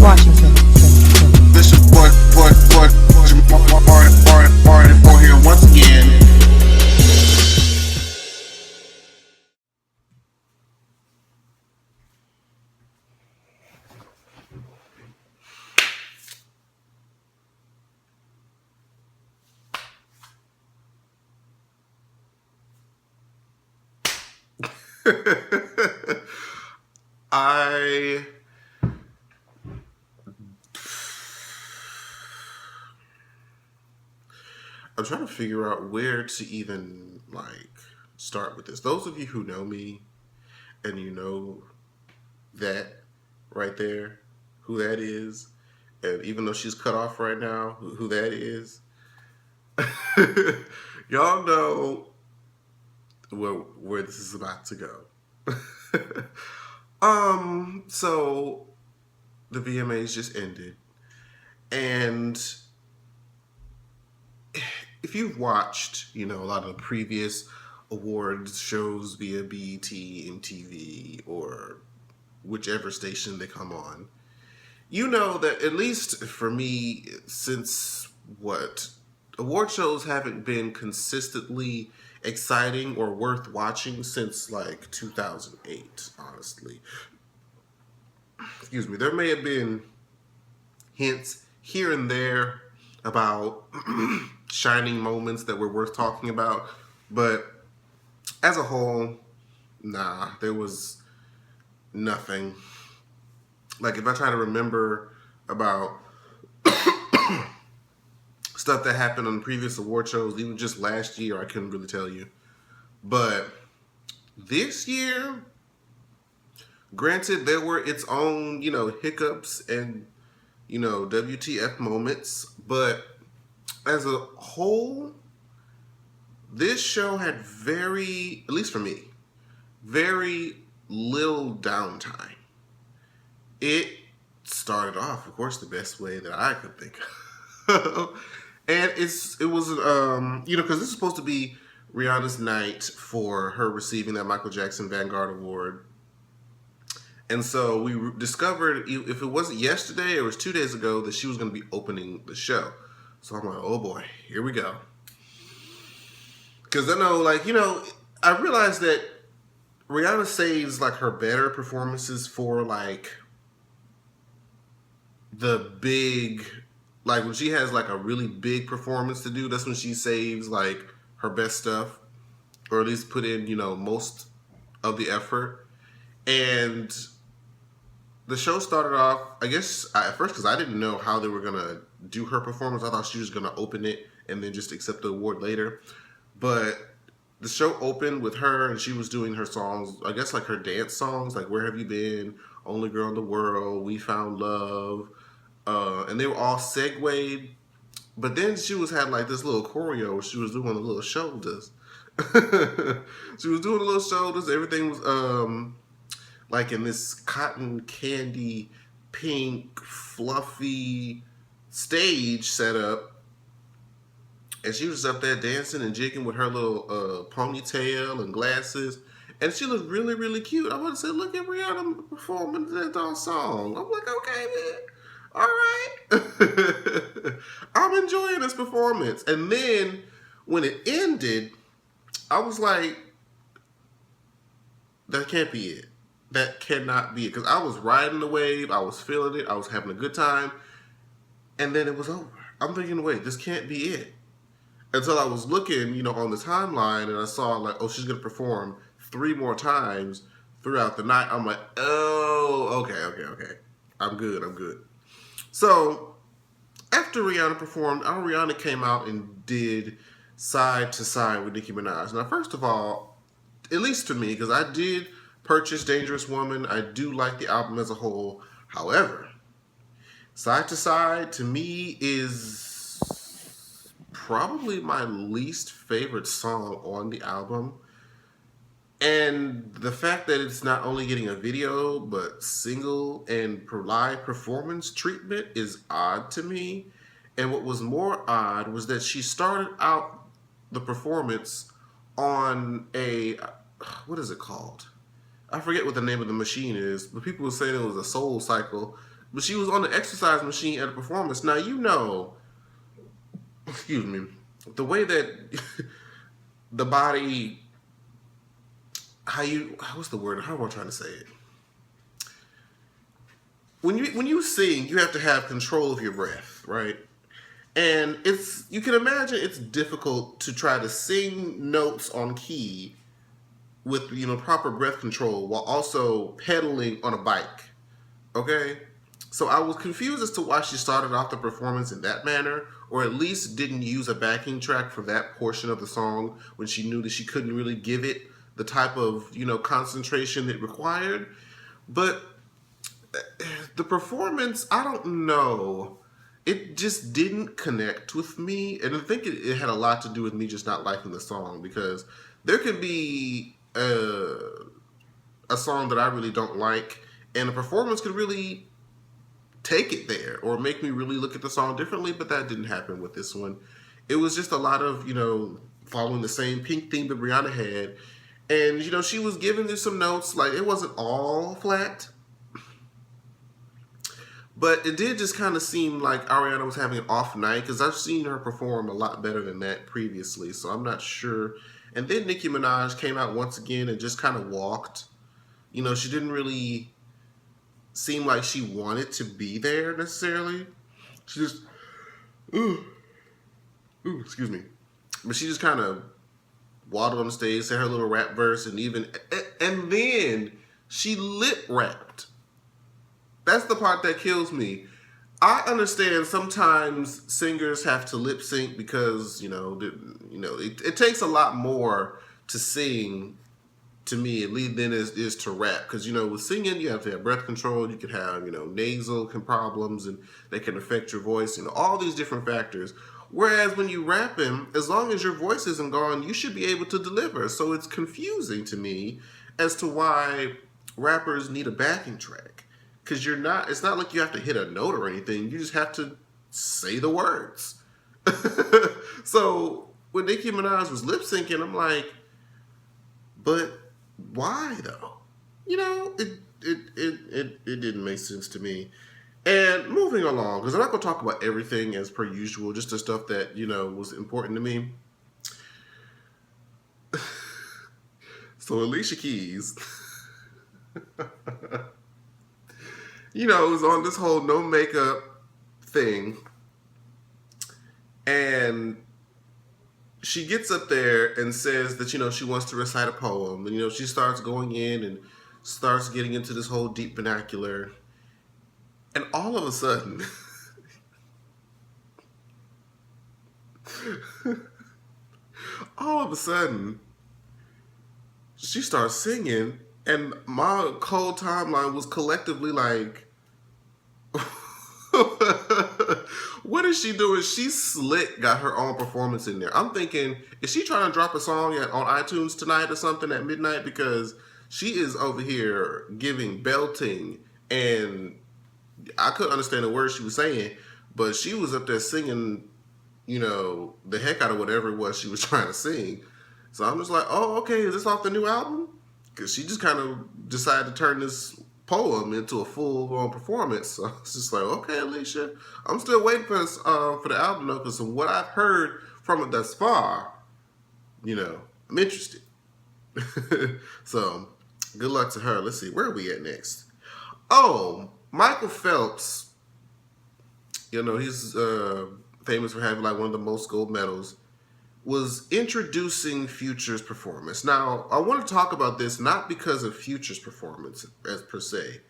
Washington. This is boy, Martin here once again. I'm trying to figure out where to even start with this. Those of you who know me and you know that right there, who that is, and even though she's cut off right now, who that is, y'all know where this is about to go. So the VMAs just ended, and if you've watched, a lot of the previous awards shows via BET, MTV, or whichever station they come on, you know that at least for me, since award shows haven't been consistently exciting or worth watching since 2008, honestly. Excuse me. There may have been hints here and there about shining moments that were worth talking about, but as a whole, nah, there was nothing. If I try to remember about stuff that happened on previous award shows, even just last year, I couldn't really tell you. But this year, granted, there were its own, hiccups and, WTF moments. But as a whole, this show had at least for me, very little downtime. It started off, of course, the best way that I could think of. And it was, because this is supposed to be Rihanna's night for her receiving that Michael Jackson Vanguard Award. And so we discovered, if it wasn't yesterday, it was 2 days ago, that she was going to be opening the show. So I'm like, oh boy, here we go. Because I know, I realized that Rihanna saves, her better performances for, the big... when she has, a really big performance to do, that's when she saves, her best stuff. Or at least put in, most of the effort. And the show started off, I guess, at first, because I didn't know how they were going to do her performance. I thought she was going to open it and then just accept the award later. But the show opened with her, and she was doing her songs, I guess, her dance songs, Where Have You Been, Only Girl in the World, We Found Love. And they were all segued, but then she had this little choreo where she was doing the little shoulders. She was doing the little shoulders. Everything was in this cotton candy, pink, fluffy stage setup, and she was up there dancing and jigging with her little ponytail and glasses. And she looked really, really cute. I want to say, look at Rihanna performing that song. I'm like, okay, man. All right. I'm enjoying this performance. And then when it ended, I was like, that can't be it. That cannot be it. Because I was riding the wave. I was feeling it. I was having a good time. And then it was over. I'm thinking, wait, this can't be it. Until I was looking, on the timeline, and I saw, she's going to perform 3 more times throughout the night. I'm like, oh, okay. I'm good. So, after Rihanna performed, Rihanna came out and did Side to Side with Nicki Minaj. Now, first of all, at least to me, because I did purchase Dangerous Woman, I do like the album as a whole. However, Side to Side, to me, is probably my least favorite song on the album. And the fact that it's not only getting a video, but single and live performance treatment is odd to me. And what was more odd was that she started out the performance on what is it called? I forget what the name of the machine is, but people were saying it was a Soul Cycle but she was on the exercise machine at a performance. Now you know, excuse me, the way that the body, what's the word? How am I trying to say it? When you sing, you have to have control of your breath, right? And you can imagine it's difficult to try to sing notes on key with proper breath control while also pedaling on a bike. Okay? So I was confused as to why she started off the performance in that manner, or at least didn't use a backing track for that portion of the song when she knew that she couldn't really give it the type of, concentration it required. But the performance, I don't know. It just didn't connect with me. And I think it had a lot to do with me just not liking the song, because there can be a song that I really don't like, and the performance could really take it there or make me really look at the song differently, but that didn't happen with this one. It was just a lot of, following the same Pink theme that Brianna had. And, she was giving you some notes. Like, it wasn't all flat. But it did just kind of seem like Ariana was having an off night, because I've seen her perform a lot better than that previously, so I'm not sure. And then Nicki Minaj came out once again and just kind of walked. She didn't really seem like she wanted to be there necessarily. She just, excuse me. But she just kind of waddled on the stage, said her little rap verse, and then she lip rapped. That's the part that kills me. I understand sometimes singers have to lip sync because it takes a lot more to sing, to me at least, than it is to rap. Because with singing you have to have breath control. You could have nasal problems, and they can affect your voice. All these different factors. Whereas when you rapping, as long as your voice isn't gone, you should be able to deliver. So it's confusing to me as to why rappers need a backing track. Because it's not like you have to hit a note or anything. You just have to say the words. So when Nicki Minaj was lip syncing, I'm like, but why though? It didn't make sense to me. And moving along, because I'm not going to talk about everything as per usual, just the stuff that, was important to me. So Alicia Keys, was on this whole no makeup thing. And she gets up there and says that, she wants to recite a poem. And, she starts going in and starts getting into this whole deep vernacular. And all of a sudden, she starts singing, and my whole timeline was collectively like, what is she doing? She slick got her own performance in there. I'm thinking, is she trying to drop a song on iTunes tonight or something at midnight? Because she is over here giving belting, and I couldn't understand the words she was saying, but she was up there singing, the heck out of whatever it was she was trying to sing. So I'm just like, oh, okay, is this off the new album? Because she just kind of decided to turn this poem into a full-on performance. So it's just like, okay, Alicia, I'm still waiting for the album though, because from what I've heard from it thus far, I'm interested. So good luck to her. Let's see, where are we at next? Oh, Michael Phelps, he's famous for having like one of the most gold medals, was introducing Future's performance. Now, I want to talk about this not because of Future's performance as per se,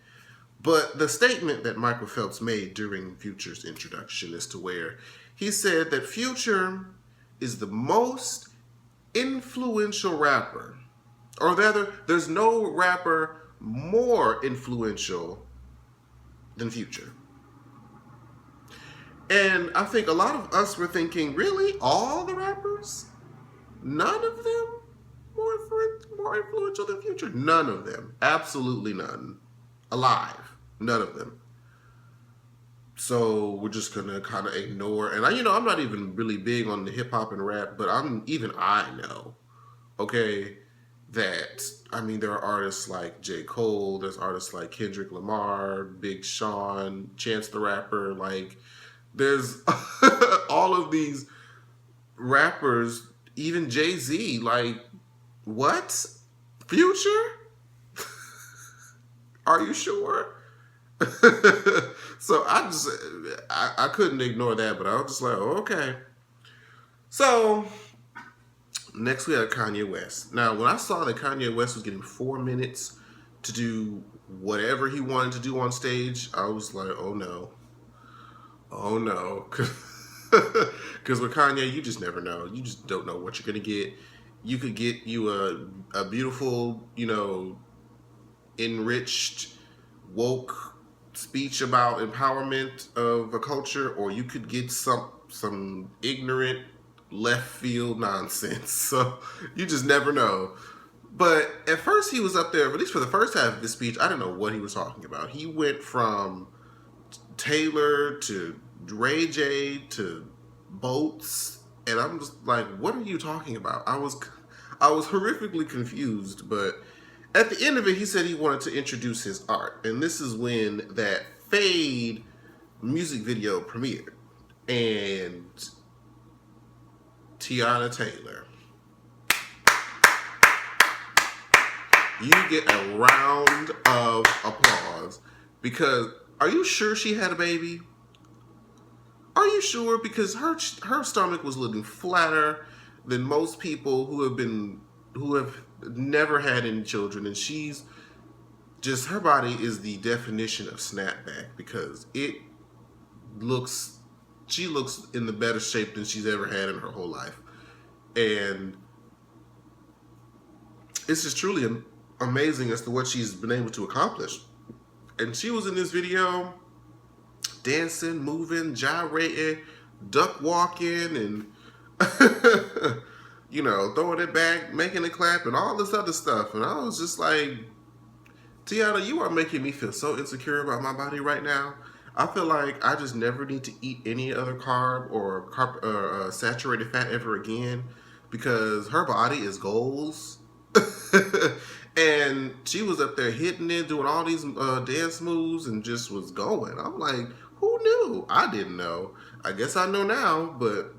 but the statement that Michael Phelps made during Future's introduction as to where he said that Future is the most influential rapper, or rather, there's no rapper more influential than Future. And I think a lot of us were thinking, really? All the rappers? None of them more influential than Future? None of them. Absolutely none. Alive. None of them. So we're just going to kind of ignore. And I'm not even really big on the hip hop and rap, but I know, okay, that, I mean, there are artists like J. Cole, there's artists like Kendrick Lamar, Big Sean, Chance the Rapper, like there's all of these rappers, even Jay-Z, like what? Future? Are you sure? So I couldn't ignore that, but I was just like, oh, okay. So next we had Kanye West. Now, when I saw that Kanye West was getting 4 minutes to do whatever he wanted to do on stage, I was like, oh no. Oh no. Because with Kanye, you just never know. You just don't know what you're going to get. You could get you a beautiful, enriched, woke speech about empowerment of a culture, or you could get some ignorant left field nonsense. So you just never know. But at first he was up there, at least for the first half of his speech, I didn't know what he was talking about. He went from Taylor to Ray J to Boats, and I'm just like, what are you talking about? I was horrifically confused, but at the end of it, he said he wanted to introduce his art, and this is when that Fade music video premiered, and Tiana Taylor, you get a round of applause, because are you sure she had a baby? Are you sure? Because her stomach was looking flatter than most people who have never had any children, and she's just, her body is the definition of snapback, because she looks in the better shape than she's ever had in her whole life, and it's just truly amazing as to what she's been able to accomplish. And she was in this video dancing, moving, gyrating, duck walking, and throwing it back, making it clap, and all this other stuff. And I was just like, Tiana, you are making me feel so insecure about my body right now. I feel like I just never need to eat any other carb or saturated fat ever again, because her body is goals. And she was up there hitting it, doing all these dance moves, and just was going. I'm like, who knew? I didn't know. I guess I know now, but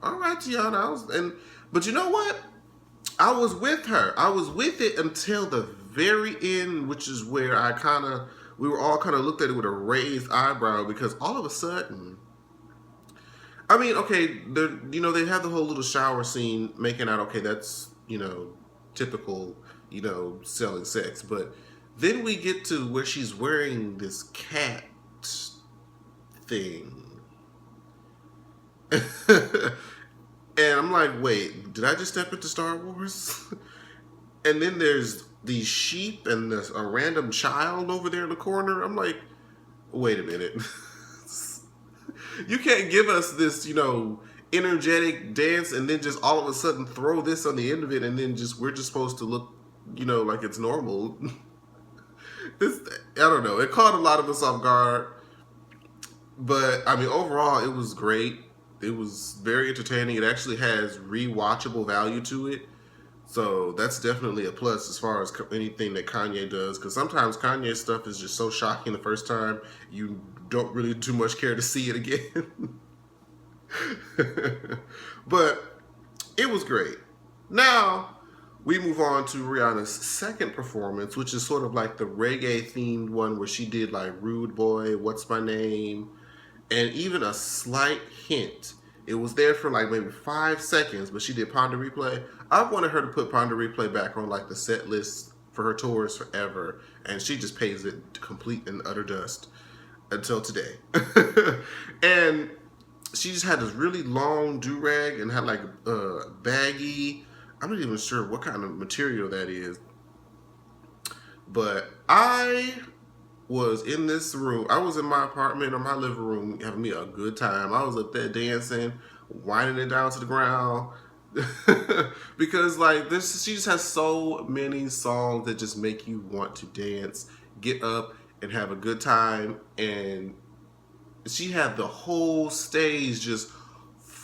all right, Tiana. But you know what? I was with her. I was with it until the very end, which is where we were all kind of looked at it with a raised eyebrow, because all of a sudden, I mean, okay, they have the whole little shower scene making out, okay, that's, typical, selling sex. But then we get to where she's wearing this cat thing. And I'm like, wait, did I just step into Star Wars? And then there's these sheep and there's a random child over there in the corner. I'm like, wait a minute. You can't give us this, energetic dance and then just all of a sudden throw this on the end of it, and then we're just supposed to look, like it's normal. I don't know. It caught a lot of us off guard. But, I mean, overall, it was great. It was very entertaining. It actually has rewatchable value to it. So that's definitely a plus as far as anything that Kanye does. Because sometimes Kanye's stuff is just so shocking the first time, you don't really too much care to see it again. But it was great. Now, we move on to Rihanna's second performance, which is sort of like the reggae-themed one where she did like Rude Boy, What's My Name, and even a slight hint. It was there for like maybe 5 seconds, but she did Pon de Replay. I wanted her to put Pon de Replay back on like the set list for her tours forever, and she just pays it complete and utter dust until today. And she just had this really long do-rag and had like baggy, I'm not even sure what kind of material that is. But I was in this room. I was in my apartment or my living room having me a good time. I was up there dancing, winding it down to the ground. Because like this, she just has so many songs that just make you want to dance, get up and have a good time. And she had the whole stage just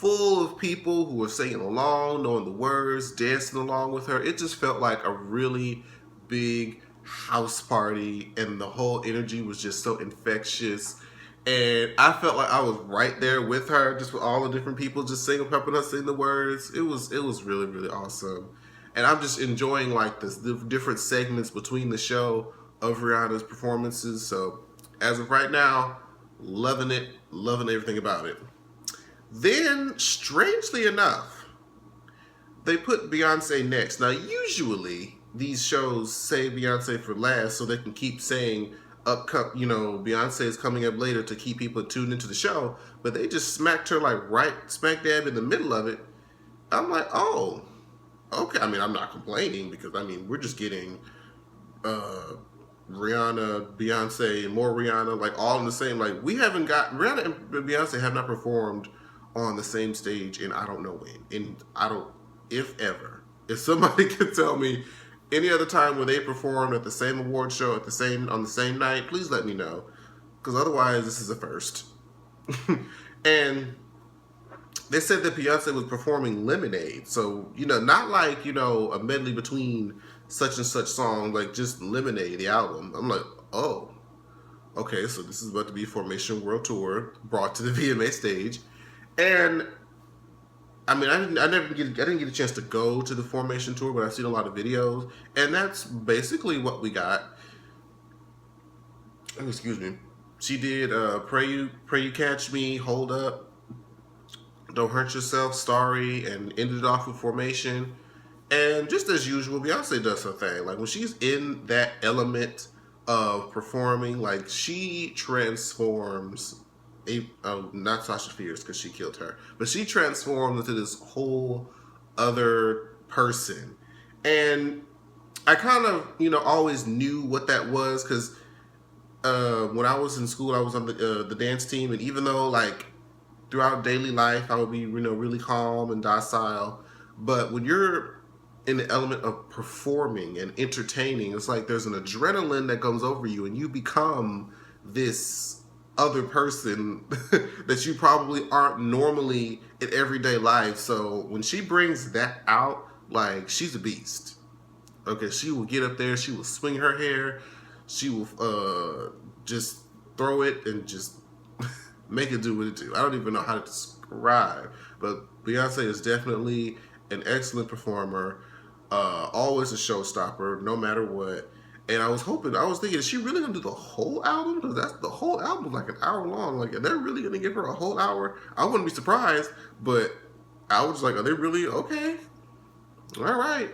full of people who were singing along, knowing the words, dancing along with her. It just felt like a really big house party, and the whole energy was just so infectious. And I felt like I was right there with her, just with all the different people just singing, helping us sing the words. It was really, really awesome. And I'm just enjoying like the different segments between the show of Rihanna's performances. So as of right now, loving it, loving everything about it. Then, strangely enough, they put Beyonce next. Now, usually these shows say Beyonce for last, so they can keep saying Beyonce is coming up later to keep people tuned into the show. But they just smacked her like right smack dab in the middle of it. I'm like, oh, okay. I mean, I'm not complaining because I mean we're just getting Rihanna, Beyonce, and more Rihanna, like all in the same. Like we haven't got Rihanna and Beyonce have not performed on the same stage in I don't know when, and I don't, if ever. If somebody could tell me any other time when they performed at the same award show on the same night, please let me know, because otherwise this is a first. And they said that Beyonce was performing Lemonade, so not like a medley between such and such song, like just Lemonade, the album. I'm like, oh, okay, so this is about to be Formation World Tour brought to the VMA stage. And I mean, I didn't get a chance to go to the Formation Tour, but I've seen a lot of videos, and that's basically what we got. Oh, excuse me. She did Pray You Catch Me, Hold Up, Don't Hurt Yourself, Starry, and ended it off with Formation. And just as usual, Beyonce does her thing. Like when she's in that element of performing, like she transforms. Not Sasha Fierce because she killed her, but she transformed into this whole other person. And I kind of always knew what that was because when I was in school I was on the dance team, and even though like throughout daily life I would be really calm and docile, but when you're in the element of performing and entertaining, it's like there's an adrenaline that comes over you and you become this other person that you probably aren't normally in everyday life. So when she brings that out, like she's a beast. Okay, she will get up there, she will swing her hair, she will just throw it and just make it do what it do. I don't even know how to describe, but Beyonce is definitely an excellent performer, always a showstopper, no matter what. And I was thinking, is she really gonna do the whole album? Because the whole album like an hour long. Like, are they really gonna give her a whole hour? I wouldn't be surprised, but I was like, are they really okay? All right.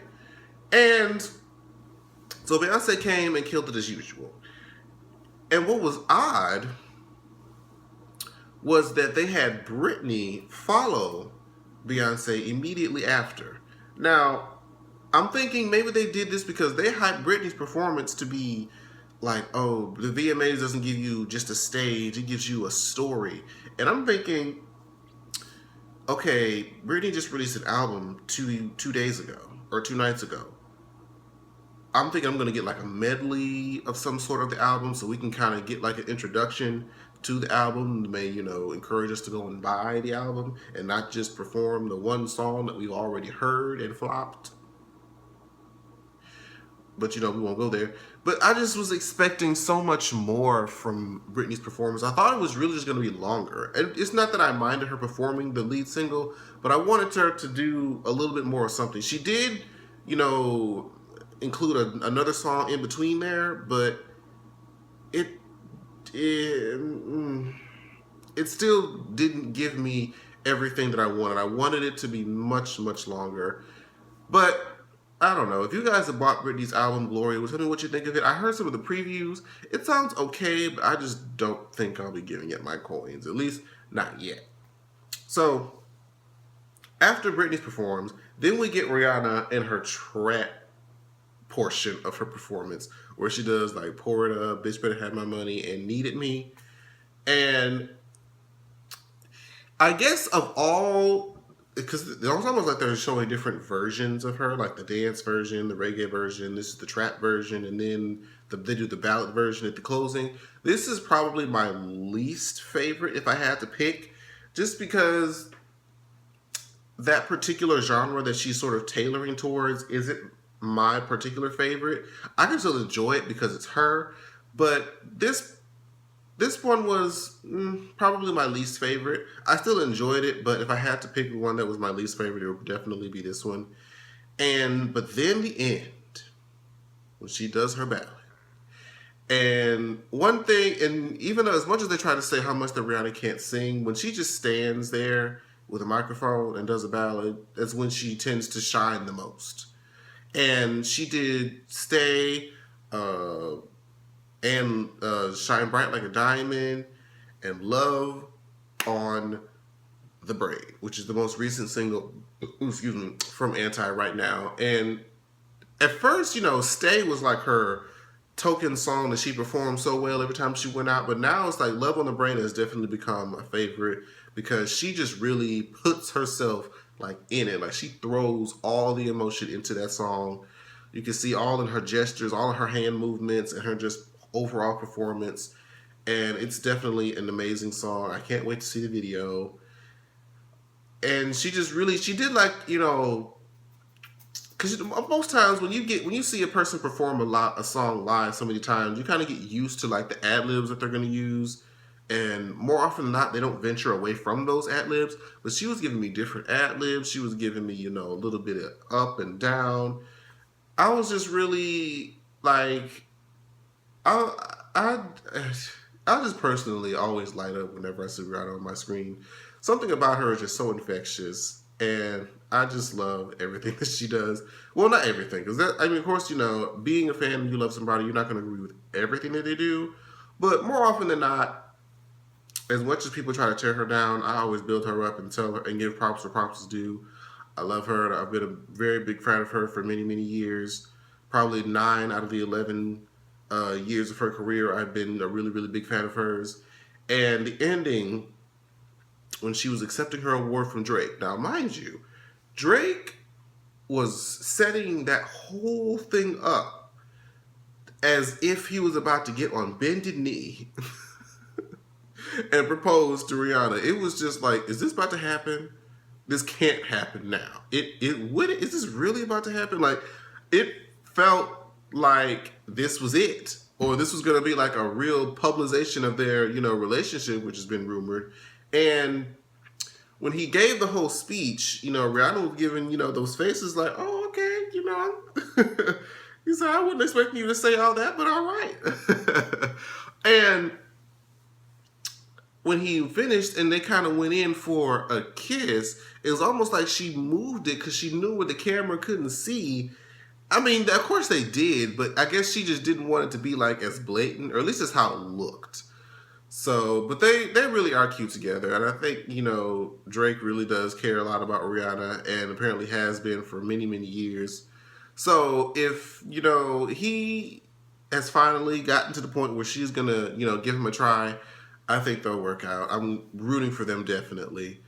And so Beyonce came and killed it as usual. And what was odd was that they had Britney follow Beyonce immediately after. Now, I'm thinking maybe they did this because they hyped Britney's performance to be like, oh, the VMAs doesn't give you just a stage, it gives you a story. And I'm thinking, okay, Britney just released an album two days ago, or 2 nights ago. I'm thinking I'm going to get like a medley of some sort of the album so we can kind of get like an introduction to the album, may encourage us to go and buy the album and not just perform the one song that we've already heard and flopped. But we won't go there. But I just was expecting so much more from Britney's performance. I thought it was really just going to be longer. And it's not that I minded her performing the lead single, but I wanted her to do a little bit more of something. She did, include another song in between there, but it still didn't give me everything that I wanted. I wanted it to be much, much longer. But I don't know. If you guys have bought Britney's album, Gloria, tell me what you think of it. I heard some of the previews. It sounds okay, but I just don't think I'll be giving it my coins. At least, not yet. So, after Britney performs, then we get Rihanna and her trap portion of her performance, where she does, like, Pour It Up, Bitch Better Have My Money, and Needed Me. And I guess of all... because it's almost like they're showing different versions of her, like the dance version, the reggae version, this is the trap version, and then they do the ballad version at the closing. This is probably my least favorite if I had to pick, just because that particular genre that she's sort of tailoring towards isn't my particular favorite. I can still enjoy it because it's her, but this one was probably my least favorite. I still enjoyed it, but if I had to pick one that was my least favorite, it would definitely be this one. But then the end, when she does her ballad. And one thing, and even though as much as they try to say how much that Rihanna can't sing, when she just stands there with a microphone and does a ballad, that's when she tends to shine the most. And she did Stay, and Shine Bright Like a Diamond, and Love on The Brain, which is the most recent single, from Anti right now. And at first, Stay was like her token song that she performed so well every time she went out, but now it's like Love on the Brain has definitely become a favorite because she just really puts herself like in it. Like she throws all the emotion into that song. You can see all in her gestures, all of her hand movements, and her just overall performance. And it's definitely an amazing song. I can't wait to see the video. And she did like, because most times when you see a person perform a song live so many times, you kind of get used to like the ad libs that they're going to use, and more often than not, they don't venture away from those ad libs. But she was giving me different ad libs. She was giving me, a little bit of up and down. I was just really like, I just personally always light up whenever I see Rihanna on my screen. Something about her is just so infectious, and I just love everything that she does. Well, not everything, because of course, being a fan and you love somebody, you're not going to agree with everything that they do. But more often than not, as much as people try to tear her down, I always build her up and tell her and give props where props is due. I love her. I've been a very big fan of her for many, many years. Probably 9 out of the 11 years of her career, I've been a really, really big fan of hers. And the ending, when she was accepting her award from Drake. Now, mind you, Drake was setting that whole thing up as if he was about to get on bended knee and propose to Rihanna. It was just like, is this about to happen? This can't happen now. Is this really about to happen? Like, it felt like this was it, or this was going to be like a real publicization of their, relationship, which has been rumored. And when he gave the whole speech, Rihanna was giving, those faces like, oh, okay, he said, I wasn't expecting you to say all that, but all right. And when he finished and they kind of went in for a kiss, it was almost like she moved it because she knew what the camera couldn't see. Of course they did, but I guess she just didn't want it to be like as blatant, or at least that's how it looked. So, but they really are cute together. And I think, Drake really does care a lot about Rihanna, and apparently has been for many, many years. So if, he has finally gotten to the point where she's going to, give him a try, I think they'll work out. I'm rooting for them definitely.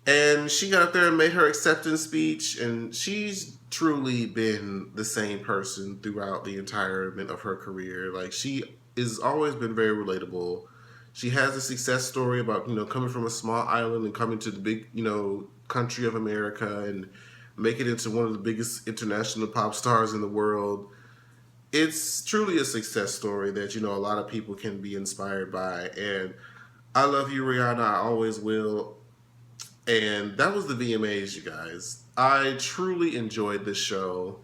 And she got up there and made her acceptance speech, and she's truly been the same person throughout the entirety of her career. Like, she has always been very relatable. She has a success story about, coming from a small island and coming to the big, country of America and make it into one of the biggest international pop stars in the world. It's truly a success story that, a lot of people can be inspired by. And I love you, Rihanna. I always will. And that was the VMAs, you guys. I truly enjoyed this show.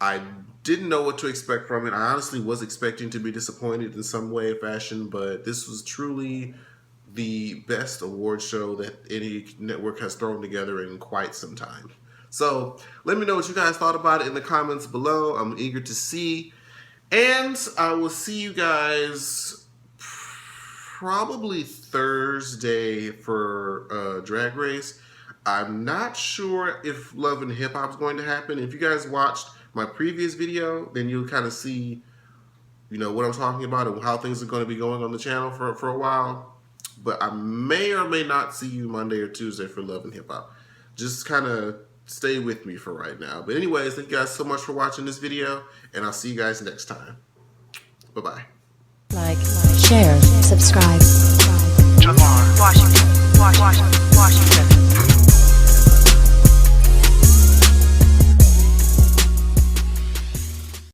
I didn't know what to expect from it. I honestly was expecting to be disappointed in some way or fashion, but this was truly the best award show that any network has thrown together in quite some time. So let me know what you guys thought about it in the comments below. I'm eager to see. And I will see you guys probably Thursday for Drag Race. I'm not sure if Love and Hip Hop is going to happen. If you guys watched my previous video, then you'll kind of see, what I'm talking about and how things are going to be going on the channel for a while. But I may or may not see you Monday or Tuesday for Love and Hip Hop. Just kind of stay with me for right now. But anyways, thank you guys so much for watching this video, and I'll see you guys next time. Bye-bye. Like, share, subscribe. Washington, Washington.